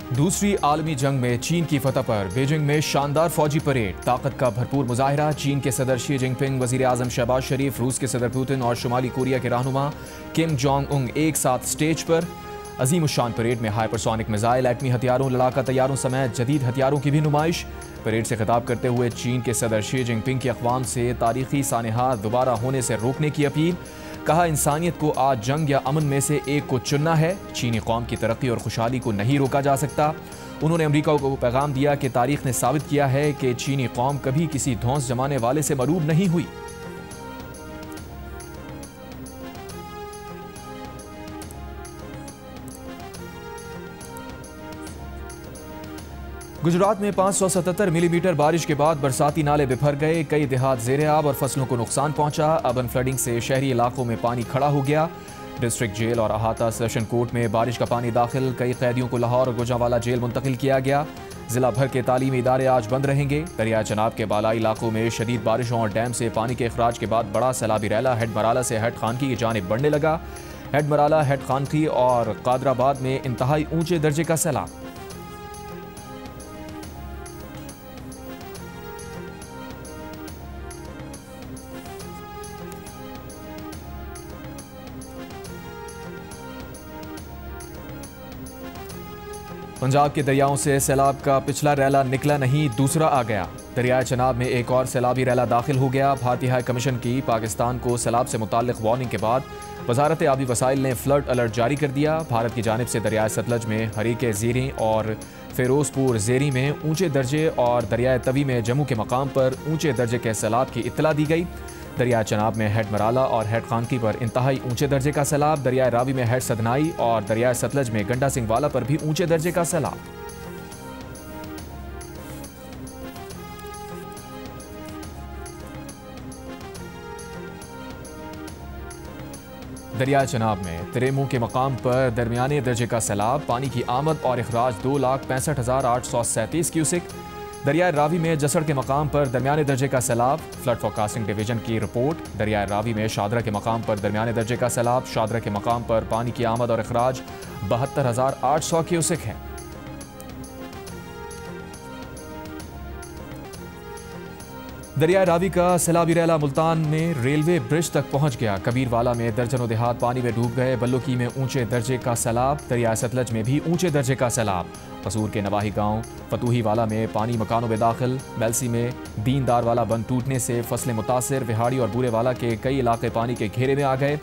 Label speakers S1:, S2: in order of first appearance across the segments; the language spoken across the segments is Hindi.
S1: दूसरी आलमी जंग में चीन की फतह पर बीजिंग में शानदार फौजी परेड, ताकत का भरपूर मुजाहिरा। चीन के सदर शी जिनपिंग, वजीर आजम शहबाज शरीफ, रूस के सदर पुतिन और शुमाली कोरिया के रहनुमा किम जोंग उंग एक साथ स्टेज पर। अजीमुशान परेड में हाइपरसोनिक मिसाइल, एटमी हथियारों, लड़ाका तैयारों समेत जदीद हथियारों की भी नुमाइश। परेड से खिताब करते हुए चीन के सदर शी जिनपिंग की अक़वाम से तारीखी सानेहात दोबारा होने से रोकने की अपील। कहा, इंसानियत को आज जंग या अमन में से एक को चुनना है। चीनी कौम की तरक्की और खुशहाली को नहीं रोका जा सकता। उन्होंने अमेरिका को पैगाम दिया कि तारीख ने साबित किया है कि चीनी कौम कभी किसी धौंस जमाने वाले से मरूब नहीं हुई। गुजरात में 577 मिलीमीटर बारिश के बाद बरसाती नाले बिफर गए, कई देहात ज़ेर-ए-आब और फसलों को नुकसान पहुंचा। अर्बन फ्लडिंग से शहरी इलाकों में पानी खड़ा हो गया। डिस्ट्रिक्ट जेल और अहाता सेशन कोर्ट में बारिश का पानी दाखिल, कई कैदियों को लाहौर और गुजरांवाला जेल मुंतकिल किया गया। जिला भर के तालीमी इदारे आज बंद रहेंगे। दरिया चनाब के बालाई इलाकों में शदीद बारिशों और डैम से पानी के अखराज के बाद बड़ा सैलाबी रैला हेड मराला से हेड खानकी की जानिब बढ़ने लगा। हेड मराला, हेड खानकी और कादराबाद में इंतहाई ऊंचे दर्जे का सैलाब। पंजाब के दरियाओं से सैलाब का पिछला रैला निकला नहीं, दूसरा आ गया। दरियाए चनाब में एक और सैलाबी रैला दाखिल हो गया। भारतीय हाई कमीशन की पाकिस्तान को सैलाब से मुताल्लिक वार्निंग के बाद वजारत आबी वसाइल ने फ्लड अलर्ट जारी कर दिया। भारत की जानिब से दरियाए सतलज में हरीके ज़ीरी और फिरोजपुर ज़ेरी में ऊंचे दर्जे और दरियाए तवी में जम्मू के मकाम पर ऊंचे दर्जे के सैलाब की इत्तला दी गई। दरिया चनाब में हेड मराला और हेड खानकी पर इंतहाई ऊंचे दर्जे का सैलाब। दरिया रावी में हेड सदनाई और दरिया सतलज में गंडा सिंह वाला पर भी ऊंचे दर्जे का सैलाब। दरिया चनाब में तिरेमू के मकाम पर दरमियाने दर्जे का सैलाब। पानी की आमद और अखराज 2,65,837 क्यूसिक। दरिया रावी में जसड़ के मकाम पर दरमियाने दर्जे का सैलाब। फ्लड फोरकास्टिंग डिवीजन की रिपोर्ट। दरिया रावी में शादरा के मकाम पर दरमियाने दर्जे का सैलाब। शादरा के मकाम पर पानी की आमद और अखराज 72,800 क्यूसिक है। दरिया रावी का सैलाबी रैला मुल्तान में रेलवे ब्रिज तक पहुंच गया। कबीरवाला में दर्जनों देहात पानी में डूब गए। बल्लुकी में ऊंचे दर्जे का सैलाब। दरिया सतलज में भी ऊंचे दर्जे का सैलाब। कसूर के नवाही गांव फतूही वाला में पानी मकानों में दाखिल। मेलसी में दीनदार वाला बंद टूटने से फसलें मुतासिर। विहाड़ी और बूरे वाला के कई इलाके पानी के घेरे में आ गए।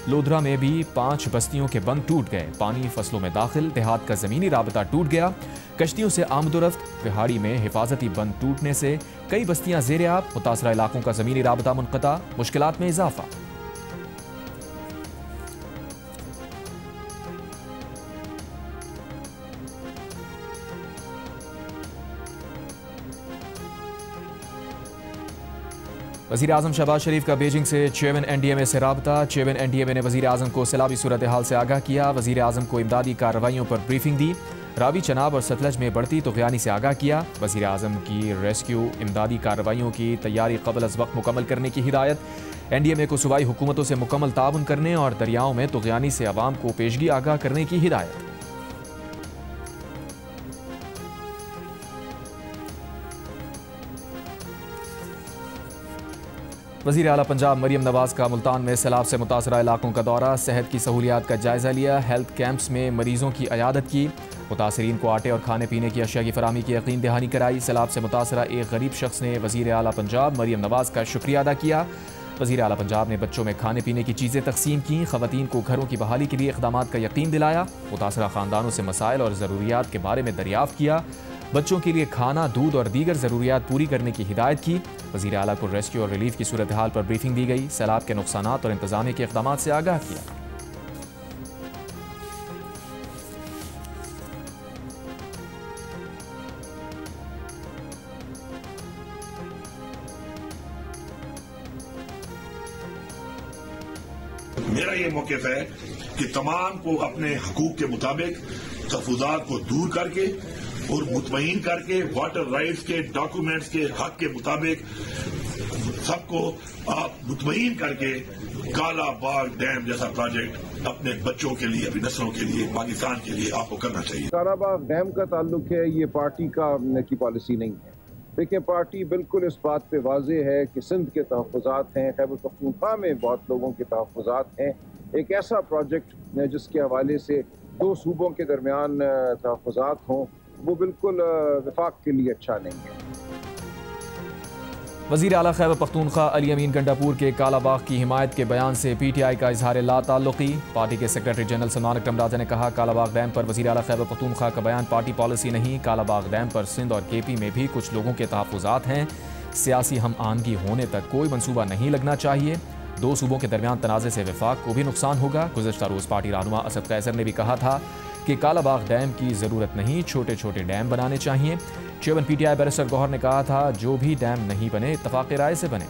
S1: लोधरा में भी 5 बस्तियों के बंद टूट गए। पानी फसलों में दाखिल। देहात का जमीनी राबता टूट गया। कश्तियों से आमदोरफ्त। विहाड़ी में हिफाजती बंद टूटने से कई बस्तियां ज़ेर-ए-आब। मुतासरा इलाकों का जमीनी राबता मुनक़ता। मुश्किलात में इजाफा। वज़ीर आज़म शहबाज शरीफ का बीजिंग से चेयरमैन NDMA से राबता। चेयरमैन NDMA ने वज़ीर आज़म को सैलाबी सूरत हाल से आगाह किया। वज़ीर आज़म को इमदादी कार्रवाइयों पर ब्रीफिंग दी। रावी चनाब और सतलज में बढ़ती तुग़यानी से आगाह किया। वज़ीर आज़म की रेस्क्यू इमदादी कार्रवाइयों की तैयारी क़ब्ल अज़ वक्त मुकम्मल करने की हिदायत। NDMA को सूबाई हुकूमतों से मुकम्मल ताउन करने और दरियाओं में तुग़यानी से अवाम को पेशगी आगाह करने की हिदायत। वज़ीर आला पंजाब मरियम नवाज का मुल्तान में सैलाब से मुतासरा इलाकों का दौरा। सेहत की सहूलियात का जायज़ा लिया। हेल्थ कैंप्स में मरीजों की अयादत की। मुतासरीन को आटे और खाने पीने की अशिया की फराहमी की यकीन दहानी कराई। सैलाब से मुतासरा एक गरीब शख्स ने वज़ीर आला पंजाब मरियम नवाज का शुक्रिया अदा किया। वज़ीर आला पंजाब ने बच्चों में खाने पीने की चीज़ें तकसीम की। ख़वातीन को घरों की बहाली के लिए इक़दामात का यकीन दिलाया। मुतासरा ख़ानदानों से मसाइल और ज़रूरियात के बारे में दरियाफ़्त किया। बच्चों के लिए खाना, दूध और दीगर ज़रूरियात पूरी करने की हिदायत की। वज़ीर आला को रेस्क्यू और रिलीफ की सूरत हाल पर ब्रीफिंग दी गई। सैलाब के नुकसानात और इंतज़ामिया के इक़दामात से आगाह किया।
S2: मेरा ये मौक़िफ़ है कि तमाम को अपने हकूक़ के मुताबिक तहफ़्फ़ुज़ात को दूर करके और मुतमईन करके वाटर राइट्स के डॉक्यूमेंट्स के हक के मुताबिक सबको आप मुतमईन करके काला बाग डैम जैसा प्रोजेक्ट अपने बच्चों के लिए, अपनी नस्लों के लिए, पाकिस्तान के लिए आपको करना चाहिए।
S3: कालाबाग डैम का ताल्लुक है, ये पार्टी की पॉलिसी नहीं है। देखिए, पार्टी बिल्कुल इस बात पे वाजे है कि सिंध के तहफ़्फ़ुज़ात हैं, खैबर पख्तूनख्वा में बहुत लोगों के तहफ़्फ़ुज़ात हैं। एक ऐसा प्रोजेक्ट जिसके हवाले से दो सूबों के दरमियान तहफ़्फ़ुज़ात हों, वो बिल्कुल वफाक के लिए अच्छा नहीं है।
S1: वज़ीर आला खैबर पख्तूनख्वा अली अमीन गंडापुर के कालाबाग की हिमायत के बयान से PTI का इजहार ला ताल्लुकी। पार्टी के सेक्रेटरी जनरल सलमान अकरम राजा ने कहा, कालाबाग डैम पर वज़ीर आला खैबर पख्तूनख्वा का बयान पार्टी पॉलिसी नहीं। कालाबाग डैम पर सिंध और KP में भी कुछ लोगों के तहफ़्फ़ुज़ात हैं। सियासी हम आनगी होने तक कोई मनसूबा नहीं लगना चाहिए। दो सूबों के दरमियान तनाज़े से वफाक को भी नुकसान होगा। गुज़श्ता रोज़ पार्टी रहनुमा असद कैसर ने भी कहा था कि कालाबाग डैम की ज़रूरत नहीं, छोटे छोटे डैम बनाने चाहिए। चेयरमैन PTI बैरिस्टर गौहर ने कहा था, जो भी डैम नहीं बने इत्तफ़ाक़ राय से बने।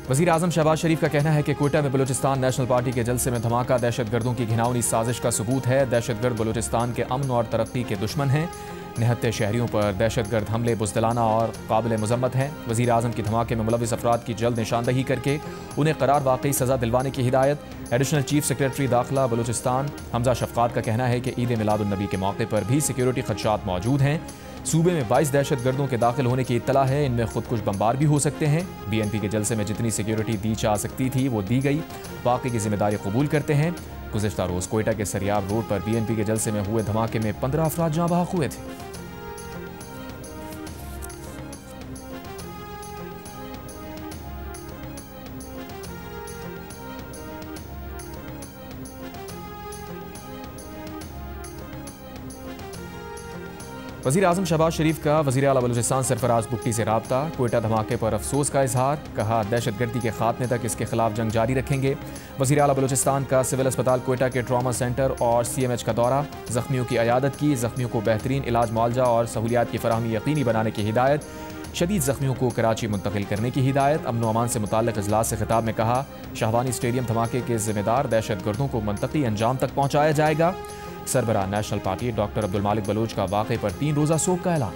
S1: वज़ीर आज़म शहबाज शरीफ का कहना है कि कोयटा में बलूचिस्तान नेशनल पार्टी के जलसे में धमाका दहशतगर्दों की घिनौनी साजिश का सबूत है। दहशतगर्द बलूचिस्तान के अमन और तरक्की के दुश्मन हैं। निहत्ते शहरियों पर दहशतगर्द हमले बुज़दिलाना और काबिल मज़म्मत हैं। वज़ीर आज़म की धमाके में मुलविस अफराद की जल्द निशानदही करके उन्हें करार वाकई सज़ा दिलवाने की हिदायत। एडिशनल चीफ सेक्रेटरी दाखिला बलूचिस्तान हमजा शफ़क़ात का कहना है कि ईद मिलादुन्नबी के मौके पर भी सिक्योरिटी खदशात मौजूद हैं। सूबे में 22 दहशतगर्दों के दाखिल होने की इत्तला है। इनमें खुदकुश बमबार भी हो सकते हैं। BNP के जलसे में जितनी सिक्योरिटी दी जा सकती थी वो दी गई। वाक़े की जिम्मेदारी कबूल करते हैं। गुज़श्ता रोज़ कोयटा के सरियाब रोड पर BNP के जलसे में हुए धमाके में 15 अफराद जाँ बहक हुए थे। वज़ीर आज़म शहबाज शरीफ का वज़ीर आला बलूचिस्तान सरफराज बुगटी से राब्ता। कोयटा धमाके पर अफसोस का इजहार। कहा, दहशतगर्दी के खात्मे तक इसके खिलाफ जंग जारी रखेंगे। वज़ीर आला बलूचिस्तान का सिविल अस्पताल कोयटा के ट्रॉमा सेंटर और CMH का दौरा। ज़ख्मियों की अयादत की। ज़ख्मियों को बेहतरीन इलाज मुआवजा और सहूलियात की फराहमी यकीनी बनाने की हिदायत। शदीद ज़ख्मियों को कराची मुंतकिल करने की हिदायत। अमन व अमान से मुताल्लिक़ इजलास से खिताब में कहा, शाहवानी स्टेडियम धमाके के ज़िम्मेदार दहशतगर्दों को मनतकी अंजाम तक पहुँचाया जाएगा। सरबराह नेशनल पार्टी डॉक्टर अब्दुल मालिक बलोच का वाक़े पर 3 रोज़ा शोक का ऐलान।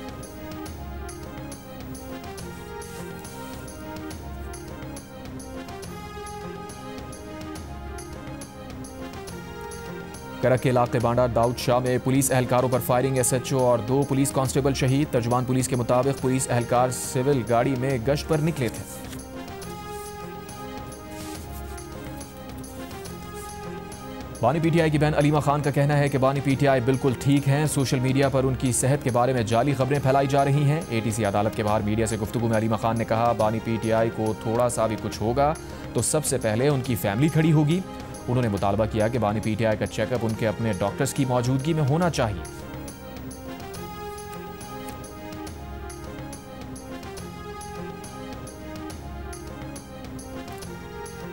S1: करक के इलाके बांडा दाऊद शाह में पुलिस एहलकारों पर फायरिंग। SHO और 2 पुलिस कांस्टेबल शहीद। तर्जुमान पुलिस के मुताबिक पुलिस एहलकार सिविल गाड़ी में गश्त पर निकले थे। बानी PTI की बहन अलीमा खान का कहना है कि बानी PTI बिल्कुल ठीक हैं। सोशल मीडिया पर उनकी सेहत के बारे में जाली खबरें फैलाई जा रही हैं। ATC अदालत के बाहर मीडिया से गुफ्तगू में अलीमा खान ने कहा, बानी PTI को थोड़ा सा भी कुछ होगा तो सबसे पहले उनकी फैमिली खड़ी होगी। उन्होंने मुतालबा किया कि बानी PTI का चेकअप उनके अपने डॉक्टर्स की मौजूदगी में होना चाहिए।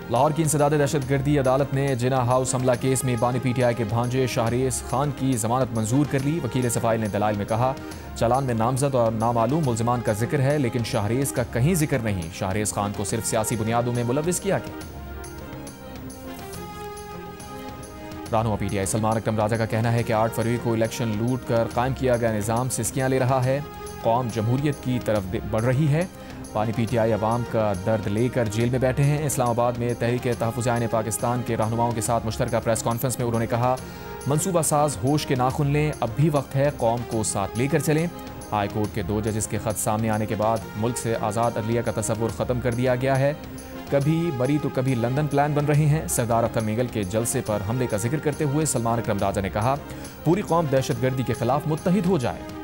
S1: लाहौर की इंसदाद दहशतगर्दी अदालत ने जिना हाउस हमला केस में बानी PTI के भांजे शाहरेज खान की जमानत मंजूर कर ली। वकील सफाइल ने दलाइल में कहा, चालान में नामजद और नामालूम मुल्जिमान का जिक्र है, लेकिन शाहरेज का कहीं जिक्र नहीं। शाहरेज खान को सिर्फ सियासी बुनियादों में मुलविस किया गया। रहनुमा PTI सलमान अकरम राजा का कहना है कि 8 फरवरी को इलेक्शन लूट कर कायम किया गया निज़ाम सिस्कियाँ ले रहा है। कौम जमहूरियत की तरफ बढ़ रही है। बानी PTI अवाम का दर्द लेकर जेल में बैठे हैं। इस्लामाबाद में तहरीक तहफ़्फ़ुज़ आईन पाकिस्तान के रहनुमाओं के साथ मुश्तरका प्रेस कॉन्फ्रेंस में उन्होंने कहा, मनसूबा साज होश के नाखुन लें, अब भी वक्त है, कौम को साथ लेकर चलें। हाई कोर्ट के 2 जजेस के खत सामने आने के बाद मुल्क से आज़ाद अदलिया का तसव्वुर ख़त्म कर दिया गया है। कभी बरी तो कभी लंदन प्लान बन रहे हैं। सरदार अख्तर मेंगल के जलसे पर हमले का जिक्र करते हुए सलमान अकरम राजा ने कहा, पूरी कौम दहशतगर्दी के खिलाफ मुत्तहिद हो जाए।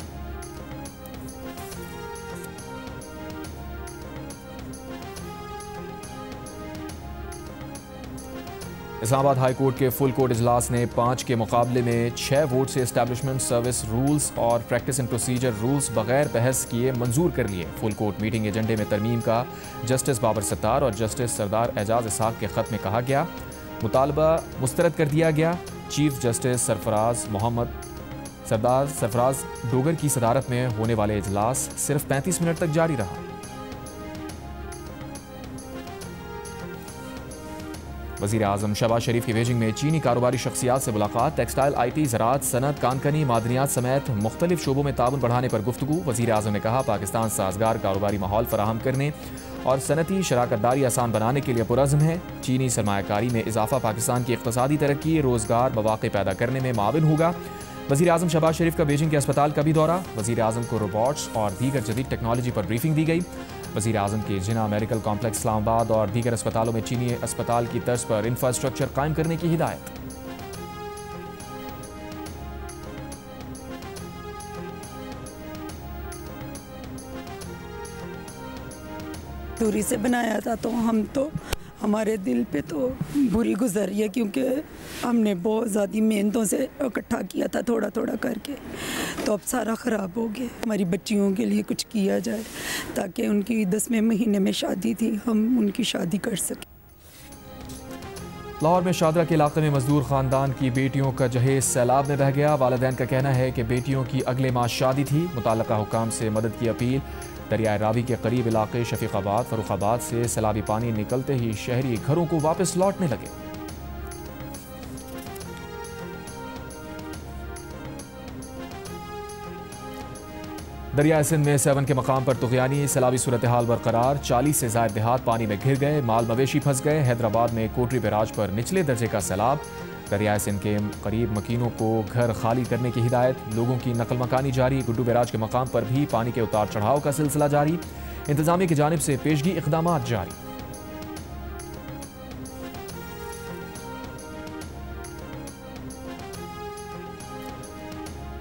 S1: इस्लामाबाद हाई कोर्ट के फुल कोर्ट इजलास ने 5 के मुकाबले में 6 वोट से एस्टैब्लिशमेंट सर्विस रूल्स और प्रैक्टिस एंड प्रोसीजर रूल्स बगैर बहस किए मंजूर कर लिए। फुल कोर्ट मीटिंग एजेंडे में तरमीम का जस्टिस बाबर सत्तार और जस्टिस सरदार एजाज इसहाक के खत में कहा गया। मुतालबा मुस्तरद कर दिया गया। चीफ जस्टिस सरदार सरफराज डोगर की सदारत में होने वाले इजलास सिर्फ 35 मिनट तक जारी रहा। वज़ीर आज़म शहबाज शरीफ की बीजिंग में चीनी कारोबारी शख्सियात से मुलाकात। टेक्सटाइल, IT, ज़राअत, सनत, कानकनी, मादनियात समेत मुख्तलिफ शोबों में ताउन बढ़ाने पर गुफ्तगू। वज़ीर आज़म ने कहा, पाकिस्तान साजगार कारोबारी माहौल फराहम करने और सनती शराकतदारी आसान बनाने के लिए पुरज़्म है। चीनी सरमायाकारी में इजाफा पाकिस्तान की इक़्तिसादी तरक्की, रोज़गार मौक़े पैदा करने में माविन होगा। वज़ीर आज़म शहबाज शरीफ का बीजिंग के अस्पताल का भी दौरा। वज़ीर आज़म को रोबोट्स और दीगर जदीद टेक्नोलॉजी पर ब्रीफिंग दी गई। वज़ीर आज़म के जिना मेडिकल कॉम्प्लेक्स इस्लामाबाद और दीगर अस्पतालों में चीनी अस्पताल की तर्ज पर इंफ्रास्ट्रक्चर कायम करने की हिदायत।
S4: दूरी से बनाया था तो हमारे दिल पे तो बुरी गुजरी है, क्योंकि हमने बहुत ज़्यादा मेहनतों से इकट्ठा किया था थोड़ा थोड़ा करके, तो अब सारा ख़राब हो गया। हमारी बच्चियों के लिए कुछ किया जाए ताकि उनकी 10वें महीने में शादी थी, हम उनकी शादी कर सकें।
S1: लाहौर में शादरा के इलाके में मजदूर ख़ानदान की बेटियों का जहेज सैलाब में बह गया। वालिदैन का कहना है कि बेटियों की अगले माह शादी थी। मुताल्लिका हुकाम से मदद की अपील। दरियाए रावी के करीब इलाके शफीकाबाद, फरुखाबाद से सैलाबी पानी निकलते ही शहरी घरों को वापस लौटने लगे। दरियाए सिंध में 7 के मकाम पर तुग़यानी, सैलाबी सूरत हाल बरकरार। 40 से ज़ायद देहात पानी में घिर गए, माल मवेशी फंस गए। हैदराबाद में कोटरी बैराज पर निचले दर्जे का सैलाब। दरियाए सिंध के करीब मकीनों को घर खाली करने की हिदायत। लोगों की नकल मकानी जारी। गुड्डू बैराज के मकाम पर भी पानी के उतार चढ़ाव का सिलसिला जारी। इंतजामिया की जानिब से पेशगी इक़दामात जारी।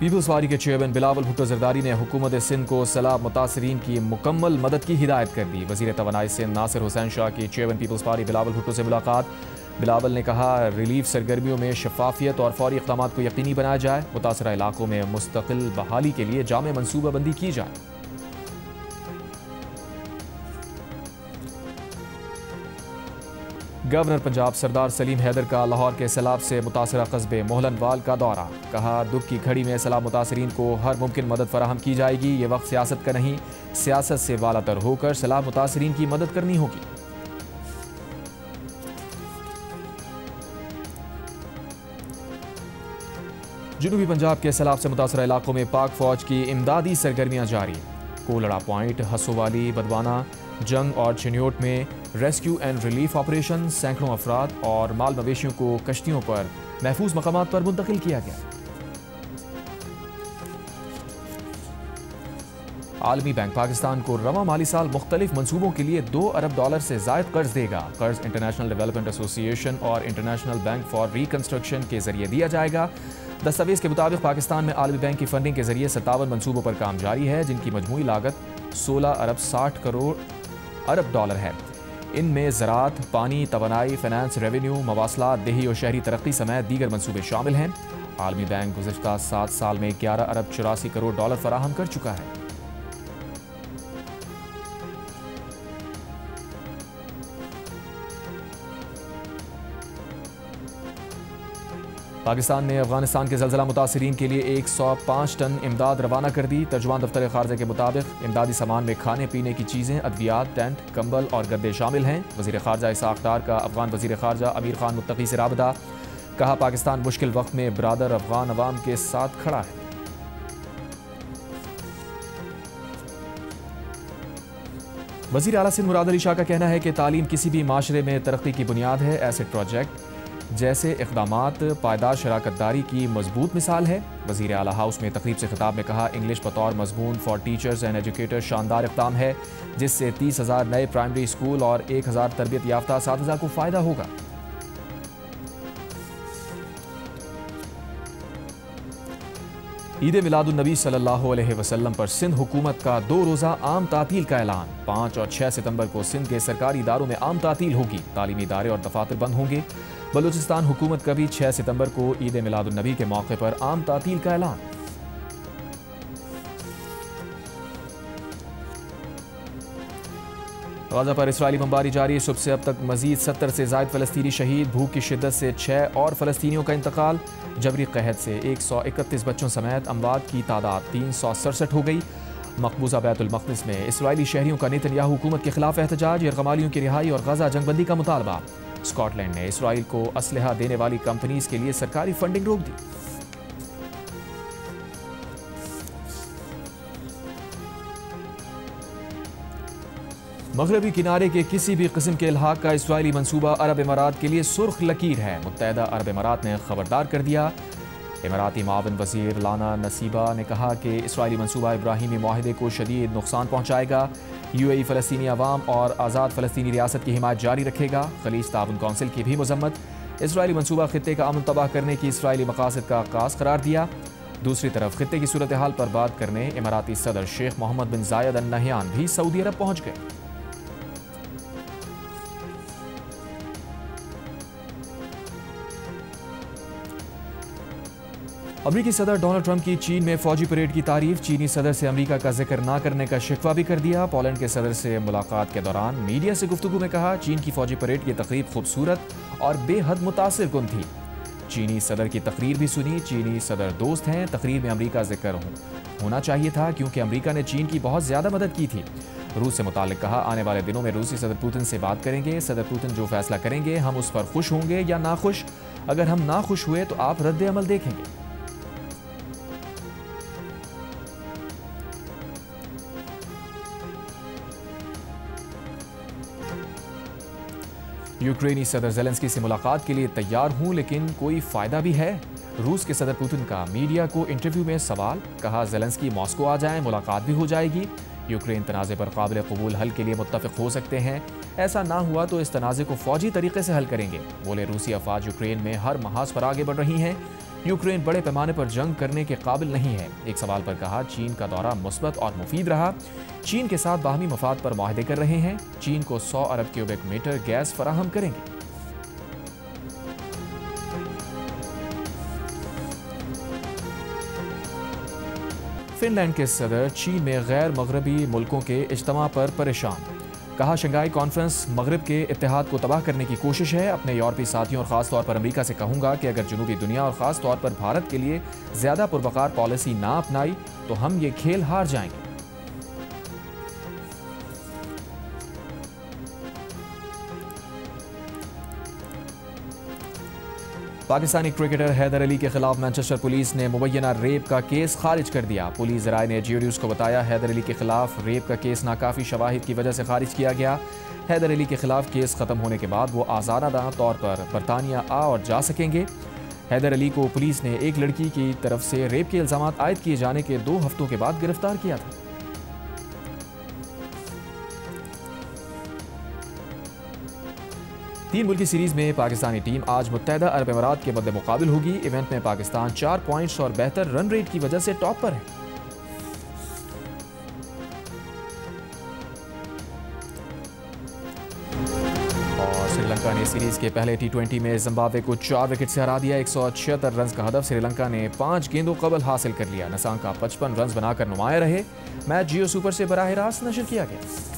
S1: पीपल्स पार्टी के चेयरमैन बिलावल भुट्टो जरदारी ने हुकूमत सिंध को सैलाब मुतासरीन की मुकम्मल मदद की हिदायत कर दी। वज़ीर तवानाई सिंध नासिर हुसैन शाह की चेयरमैन पीपल्स पार्टी बिलावल भुट्टो से मुलाकात। बिलावल ने कहा, रिलीफ सरगर्मियों में शफाफियत और फौरी इक़दाम को यकीनी बनाया जाए। मुतासरा इलाकों में मुस्तकिल बहाली के लिए जामे मनसूबाबंदी की जाए। गवर्नर पंजाब सरदार सलीम हैदर का लाहौर के सैलाब से मुतासरा कस्बे मोहलनवाल का दौरा। कहा, दुख की घड़ी में सैलाब मुतासरीन को हर मुमकिन मदद फराहम की जाएगी। ये वक्त सियासत का नहीं, सियासत से वालातर होकर सैलाब मुतासरीन की मदद करनी होगी। जनूबी पंजाब के सैलाब से मुतासरा इलाकों में पाक फौज की इमदादी सरगर्मियां जारी। कोलड़ा पॉइंट, हसोवाली, बदवाना, जंग और चिन्योट में रेस्क्यू एंड रिलीफ ऑपरेशन। सैकड़ों अफराद और माल मवेशियों को कश्तियों पर महफूज मकामात पर मुंतकिल किया गया। आलमी बैंक पाकिस्तान को रवा माली साल मुख्तलिफ मंसूबों के लिए $2 अरब से जायद कर्ज देगा। कर्ज इंटरनेशनल डेवलपमेंट एसोसिएशन और इंटरनेशनल बैंक फॉर रिकंस्ट्रक्शन के जरिए दिया जाएगा। दस्तावेज के मुताबिक पाकिस्तान में आलमी बैंक की फंडिंग के जरिए 57 मंसूबों पर काम जारी है, जिनकी मजमूई लागत $16 अरब 60 करोड़ अरब है। इनमें ज़राअत, पानी, तवानाई, फाइनेंस, रेवेन्यू, मवासलात, देही और शहरी तरक्की समेत दीगर मंसूबे शामिल हैं। आलमी बैंक गुज़िश्ता 7 साल में $11 अरब 84 करोड़ फराहम कर चुका है। पाकिस्तान ने अफगानिस्तान के ज़लज़ला मुतासरीन के लिए 105 टन इमदाद रवाना कर दी। तर्जुमान दफ्तर ख़ारजा के मुताबिक इमदादी सामान में खाने पीने की चीज़ें, अद्वियात, टेंट, कंबल और गद्दे शामिल हैं। वज़ीर ख़ारजा इसाक़ डार का अफगान वज़ीर ख़ारजा अमीर खान मुत्तकी से राबता। कहा, पाकिस्तान मुश्किल वक्त में बरादर अफगान अवाम के साथ खड़ा है। वज़ीर आला सिंध मुराद अली शाह का कहना है कि तालीम किसी भी माशरे में तरक्की की बुनियाद है। एसेट प्रोजेक्ट जैसे इक़दामात पायदार शराकतदारी की मजबूत मिसाल है। वज़ीर आला हाउस में तकरीब से खिताब में कहा, इंग्लिश बतौर मजमून फॉर टीचर्स एंड एजुकेटर्स शानदार इक़दाम है, जिससे 30,000 नए प्राइमरी स्कूल और 1,000 तरबियत याफ्ता असातिज़ा को फ़ायदा होगा। ईद मिलादुन्नबी सल्लल्लाहु अलैहि वसल्लम पर सिंध हुकूमत का 2 रोज़ा आम तातील का ऐलान। 5 और 6 सितंबर को सिंध के सरकारी इदारों में आम तातील होगी। तालीमी इदारे और दफातर बंद होंगे। बलूचिस्तान हुकूमत का भी 6 सितंबर को ईद मिलादुन्नबी के मौके पर आम तातील का ऐलान। गाजा पर इसराइली बमबारी जारी। सुबह से अब तक मजीद 70 से ज़ायद फ़लस्तीनी शहीद। भूख की शिद्दत से 6 और फ़लस्तीनियों का इंतकाल। जबरी कहत से 131 बच्चों समेत अमवात की तादाद 367 हो गई। मकबूजा बैतुल मक़दिस में इसराइली शहरियों का नेतन्याहू हुकूमत के खिलाफ एहतजाज। यरगमालियों की रिहाई और गाजा जंगबंदी का मुतालबा। स्कॉटलैंड ने इसराइल को असलहा देने वाली कंपनीज के लिए सरकारी फंडिंग रोक दी। मगरबी किनारे के किसी भी किस्म के इल्हाक का इसराइली मंसूबा अरब इमारात के लिए सुर्ख लकीर है। मुत्तहदा अरब इमारात ने खबरदार कर दिया। इमाराती मावन वजीर लाना नसीबा ने कहा कि इसराइली मंसूबा इब्राहिमी माहिदे को शदीद नुकसान पहुँचाएगा। UAE फ़लस्तीनी अवाम और आज़ाद फ़लस्तीनी रियासत की हिमायत जारी रखेगा। खलीज ताउन कौंसिल की भी मजम्मत। इसराइली मंसूबा खित्ते का अमन तबाह करने की इसराइली मकासद का आगाज़ करार दिया। दूसरी तरफ खित्ते की सूरत हाल पर बात करने इमाराती सदर शेख मोहम्मद बिन जायद अल नहयान भी सऊदी अरब पहुँच गए। अमरीकी सदर डोनाल्ड ट्रंप की चीन में फौजी परेड की तारीफ। चीनी सदर से अमरीका का जिक्र ना करने का शिकवा भी कर दिया। पोलैंड के सदर से मुलाकात के दौरान मीडिया से गुफ्तगू में कहा, चीन की फौजी परेड की तकरीब खूबसूरत और बेहद मुतासिर कुन थी। चीनी सदर की तकरीर भी सुनी। चीनी सदर दोस्त हैं। तकरीर में अमरीका जिक्र होना चाहिए था क्योंकि अमरीका ने चीन की बहुत ज़्यादा मदद की थी। रूस से मुताल्लिक कहा, आने वाले दिनों में रूसी सदर पुतिन से बात करेंगे। सदर पुतिन जो फैसला करेंगे हम उस पर खुश होंगे या नाखुश। अगर हम नाखुश हुए तो आप रद्द अमल देखेंगे। यूक्रेनी सदर ज़ेलेंस्की से मुलाकात के लिए तैयार हूं, लेकिन कोई फ़ायदा भी है? रूस के सदर पुतिन का मीडिया को इंटरव्यू में सवाल। कहा, ज़ेलेंस्की मॉस्को आ जाएं, मुलाकात भी हो जाएगी। यूक्रेन तनाज़े पर काबिल कबूल हल के लिए मुत्तफ़िक़ हो सकते हैं। ऐसा ना हुआ तो इस तनाज़े को फ़ौजी तरीके से हल करेंगे। बोले, रूसी अफ़वाज यूक्रेन में हर महाज पर आगे बढ़ रही हैं। यूक्रेन बड़े पैमाने पर जंग करने के काबिल नहीं है। एक सवाल पर कहा, चीन का दौरा मुस्बत और मुफीद रहा। चीन के साथ बाहमी मफाद पर मुआहदे कर रहे हैं। चीन को 100 अरब क्यूबिक मीटर गैस फराहम करेंगे। फिनलैंड के सदर चीन में गैर मगरबी मुल्कों के इज्तिमा पर परेशान। कहा, शंघाई कॉन्फ्रेंस मगरब के इत्तेहाद को तबाह करने की कोशिश है। अपने यूरोपीय साथियों और ख़ास तौर पर अमेरिका से कहूँगा कि अगर जनूबी दुनिया और ख़ास तौर पर भारत के लिए ज़्यादा पुरवकार पॉलिसी ना अपनाई तो हम ये खेल हार जाएंगे। पाकिस्तानी क्रिकेटर हैदर अली के खिलाफ मैनचेस्टर पुलिस ने मुबैना रेप का केस खारिज कर दिया। पुलिस ज़राए ने जियो न्यूज़ को बताया, हैदर अली के खिलाफ रेप का केस नाकाफी शवाहिद की वजह से खारिज किया गया। हैदर अली के खिलाफ केस ख़त्म होने के बाद वो आज़ादाना तौर पर बरतानिया आ और जा सकेंगे। हैदर अली को पुलिस ने एक लड़की की तरफ से रेप के इल्ज़ामात आयद किए जाने के 2 हफ्तों के बाद गिरफ्तार किया था। तीन मुल्की सीरीज में पाकिस्तानी टीम आज मुत्तहदा अरब अमीरात के मद्दे मुकाबिल होगी। इवेंट में पाकिस्तान 4 पॉइंट्स और बेहतर रन रेट की वजह से टॉप पर है। और श्रीलंका ने सीरीज के पहले T20 में जिम्बाब्वे को 4 विकेट से हरा दिया। 176 रन का हदफ श्रीलंका ने 5 गेंदों कबल हासिल कर लिया। नसांका 55 रन बनाकर नुमाया रहे। मैच जियो सुपर से बराह रास्त नशर किया गया।